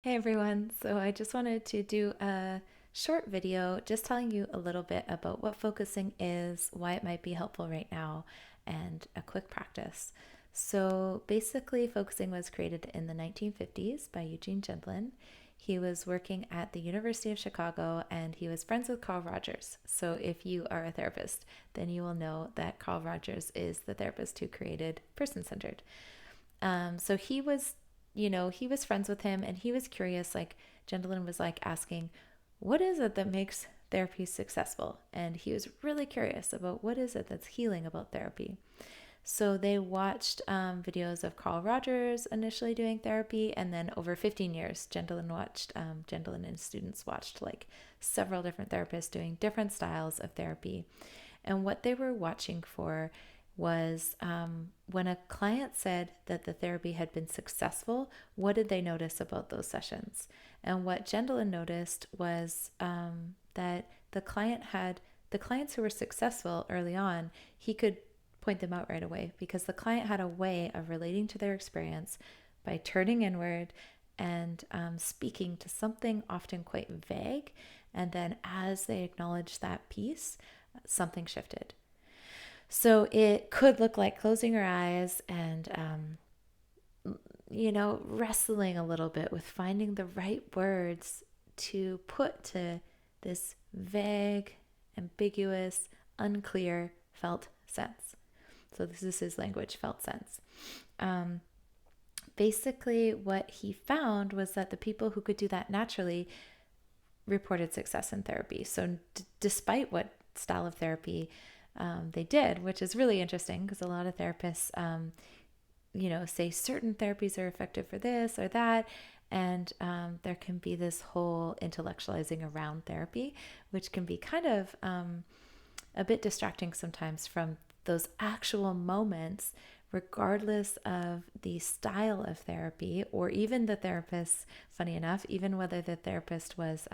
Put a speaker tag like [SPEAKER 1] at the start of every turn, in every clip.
[SPEAKER 1] Hey everyone, so I just wanted to do a short video just telling you a little bit about what focusing is, why it might be helpful right now, and a quick practice. So basically, focusing was created in the 1950s by Eugene Gendlin. He was working at the University of Chicago and he was friends with Carl Rogers. So if you are a therapist, then you will know that Carl Rogers is the therapist who created person centered. So he was friends with him and he was curious. Like, Gentleman was like asking, what is it that makes therapy successful? And he was really curious about what is it that's healing about therapy. So they watched videos of Carl Rogers initially doing therapy, and then over 15 years, Gentleman and his students watched like several different therapists doing different styles of therapy. And what they were watching for was when a client said that the therapy had been successful, what did they notice about those sessions? And what Gendelin noticed was that the clients who were successful early on, he could point them out right away because the client had a way of relating to their experience by turning inward and speaking to something often quite vague. And then as they acknowledged that piece, something shifted. So it could look like closing your eyes and, wrestling a little bit with finding the right words to put to this vague, ambiguous, unclear felt sense. So this is his language, felt sense. Um, Basically, what he found was that the people who could do that naturally reported success in therapy. So, despite what style of therapy they did, which is really interesting because a lot of therapists, say certain therapies are effective for this or that. And there can be this whole intellectualizing around therapy, which can be kind of a bit distracting sometimes from those actual moments, regardless of the style of therapy or even the therapist. Funny enough, even whether the therapist was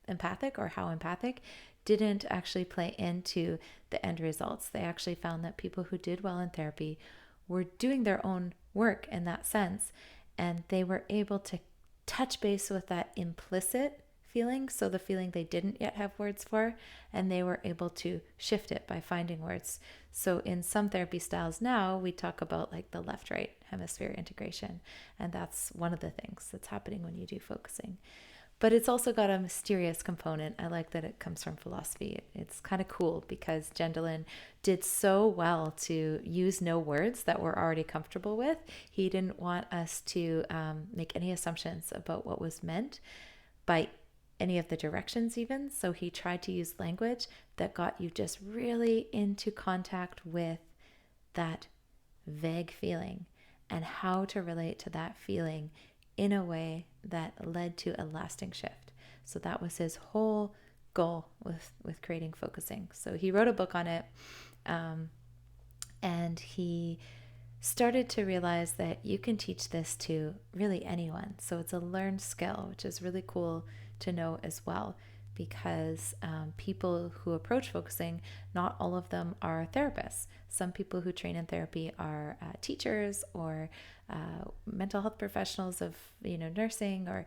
[SPEAKER 1] empathic or how empathic, didn't actually play into the end results. They actually found that people who did well in therapy were doing their own work in that sense, and they were able to touch base with that implicit feeling, so the feeling they didn't yet have words for, and they were able to shift it by finding words. So in some therapy styles now, we talk about like the left right hemisphere integration, and that's one of the things that's happening when you do focusing. But it's also got a mysterious component. I like that it comes from philosophy. It's kind of cool because Gendelin did so well to use no words that we're already comfortable with. He didn't want us to make any assumptions about what was meant by any of the directions, even. So he tried to use language that got you just really into contact with that vague feeling and how to relate to that feeling in a way that led to a lasting shift. So that was his whole goal with creating focusing. So he wrote a book on it, um, and he started to realize that you can teach this to really anyone. So it's a learned skill, which is really cool to know as well, because people who approach focusing, not all of them are therapists. Some people who train in therapy are teachers or mental health professionals of nursing or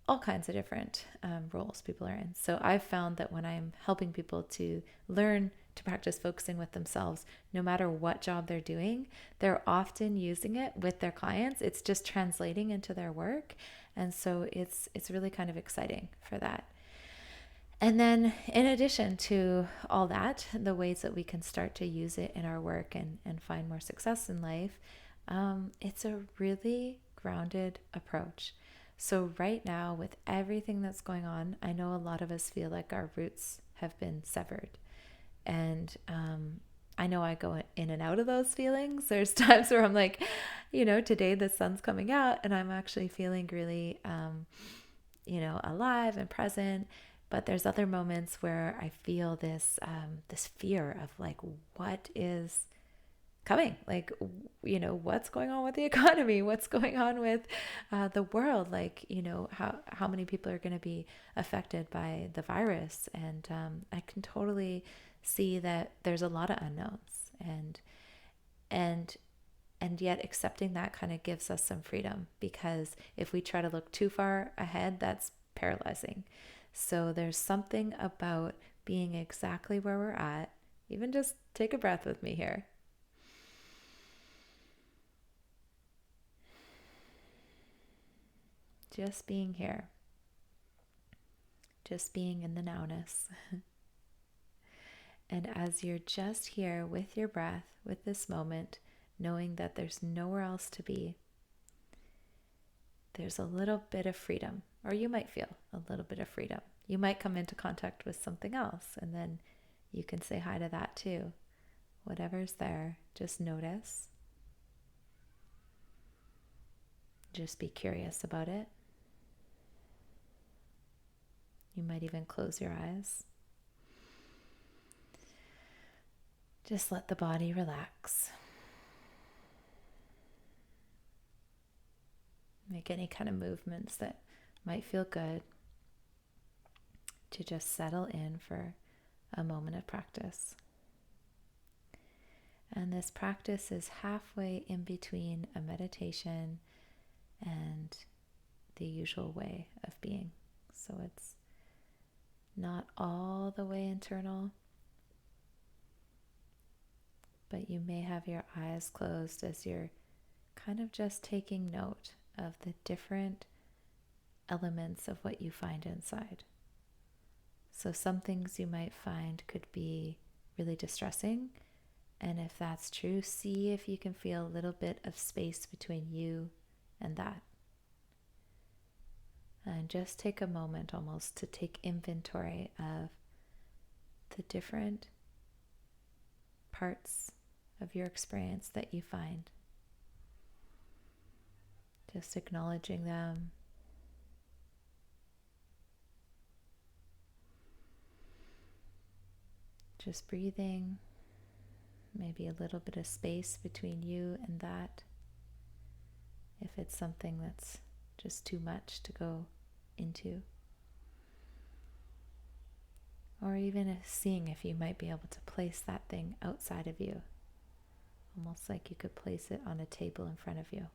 [SPEAKER 1] all kinds of different roles people are in. So I've found that when I'm helping people to learn to practice focusing with themselves, no matter what job they're doing, they're often using it with their clients. It's just translating into their work. And so it's really kind of exciting for that. And then, in addition to all that, the ways that we can start to use it in our work and find more success in life, it's a really grounded approach. So, right now, with everything that's going on, I know a lot of us feel like our roots have been severed. And I know I go in and out of those feelings. There's times where I'm like, today the sun's coming out and I'm actually feeling really, alive and present. But there's other moments where I feel this fear of like, what is coming? Like, what's going on with the economy? What's going on with the world? Like, how many people are going to be affected by the virus? And I can totally see that there's a lot of unknowns, and And yet accepting that kind of gives us some freedom, because if we try to look too far ahead, that's paralyzing. So there's something about being exactly where we're at. Even just take a breath with me here. Just being here. Just being in the nowness. And as you're just here with your breath, with this moment, knowing that there's nowhere else to be, there's a little bit of freedom, or you might feel a little bit of freedom. You might come into contact with something else, and then you can say hi to that too. Whatever's there, just notice. Just be curious about it. You might even close your eyes. Just let the body relax. Make any kind of movements that might feel good to just settle in for a moment of practice. And this practice is halfway in between a meditation and the usual way of being. So it's not all the way internal, but you may have your eyes closed as you're kind of just taking note of the different elements of what you find inside. So some things you might find could be really distressing. And if that's true, see if you can feel a little bit of space between you and that. And just take a moment almost to take inventory of the different parts of your experience that you find. Just acknowledging them. Just breathing. Maybe a little bit of space between you and that, if it's something that's just too much to go into. Or even seeing if you might be able to place that thing outside of you, almost like you could place it on a table in front of you.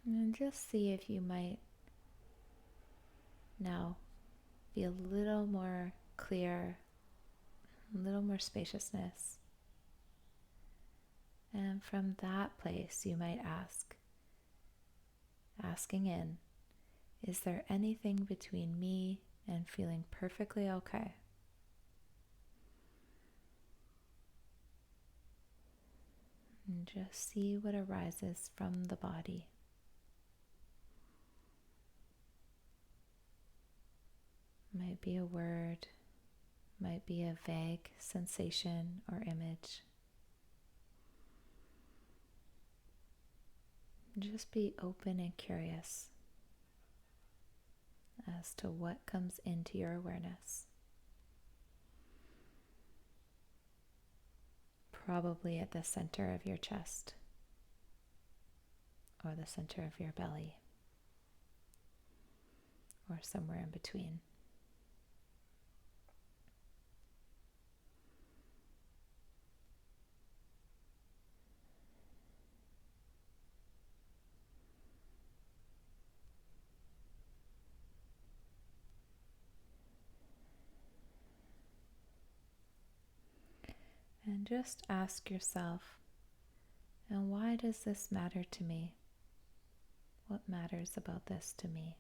[SPEAKER 1] And just see if you might now be a little more clear, a little more spaciousness. And from that place, you might asking in, is there anything between me and feeling perfectly okay? And just see what arises from the body. Might be a word, might be a vague sensation or image. Just be open and curious as to what comes into your awareness. Probably at the center of your chest or the center of your belly or somewhere in between. And just ask yourself, and why does this matter to me? What matters about this to me?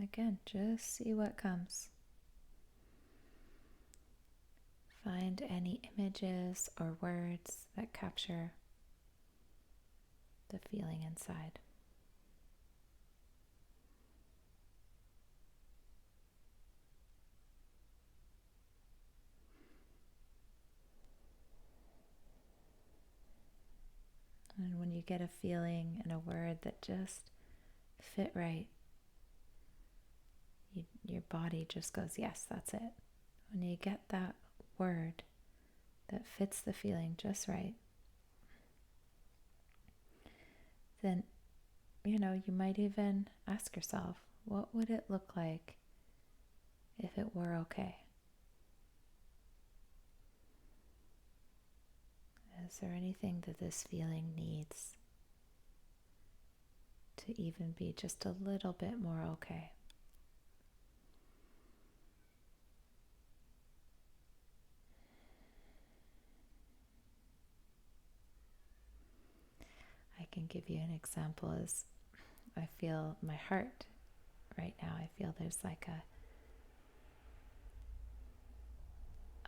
[SPEAKER 1] Again, just see what comes. Find any images or words that capture the feeling inside. And when you get a feeling and a word that just fit right, your body just goes, yes, that's it. When you get that word that fits the feeling just right, then, you might even ask yourself, what would it look like if it were okay? Is there anything that this feeling needs to even be just a little bit more okay? I can give you an example as I feel my heart right now. I feel there's like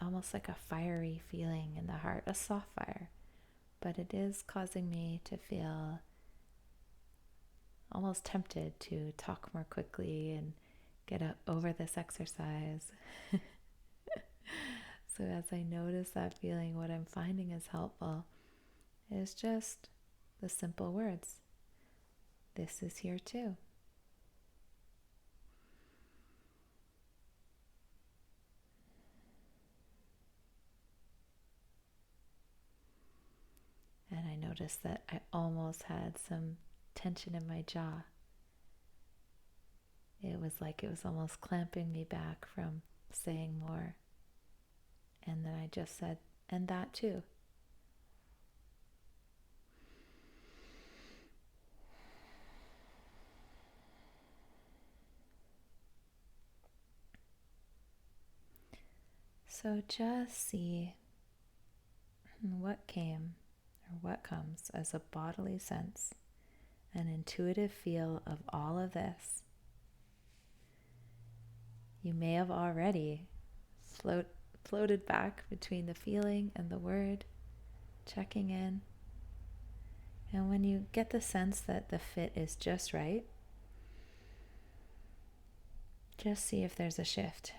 [SPEAKER 1] almost like a fiery feeling in the heart, a soft fire, but it is causing me to feel almost tempted to talk more quickly and get over this exercise. So as I notice that feeling, what I'm finding is helpful is just the simple words. This is here too. And I noticed that I almost had some tension in my jaw. It was like it was almost clamping me back from saying more. And then I just said, and that too. So just see what came or what comes as a bodily sense, an intuitive feel of all of this. You may have already floated back between the feeling and the word, checking in. And when you get the sense that the fit is just right, just see if there's a shift.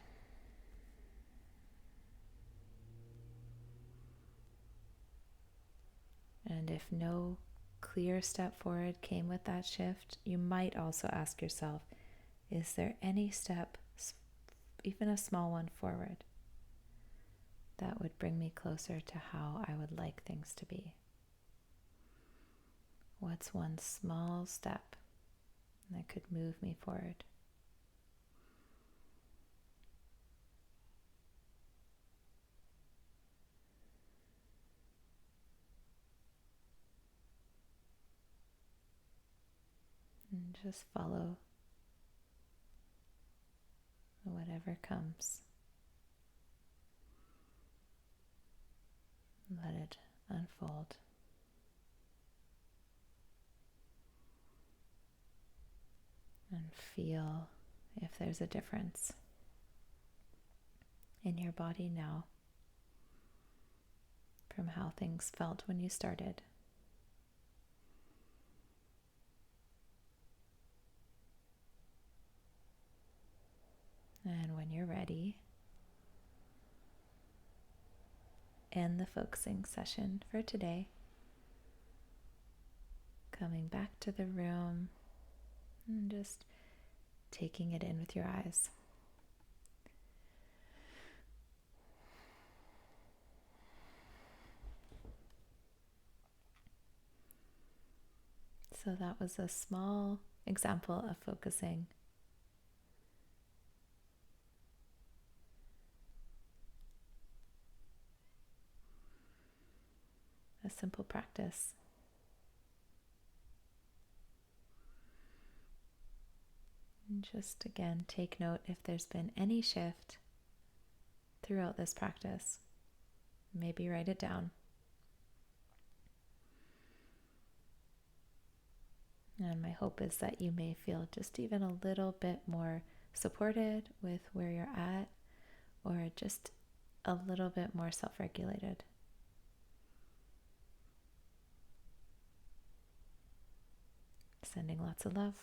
[SPEAKER 1] And if no clear step forward came with that shift, you might also ask yourself, is there any step, even a small one, forward that would bring me closer to how I would like things to be? What's one small step that could move me forward? And just follow whatever comes. Let it unfold. And feel if there's a difference in your body now from how things felt when you started. And when you're ready, end the focusing session for today. Coming back to the room and just taking it in with your eyes. So that was a small example of focusing. A simple practice. And just again, take note if there's been any shift throughout this practice. Maybe write it down. And my hope is that you may feel just even a little bit more supported with where you're at, or just a little bit more self-regulated. Sending lots of love.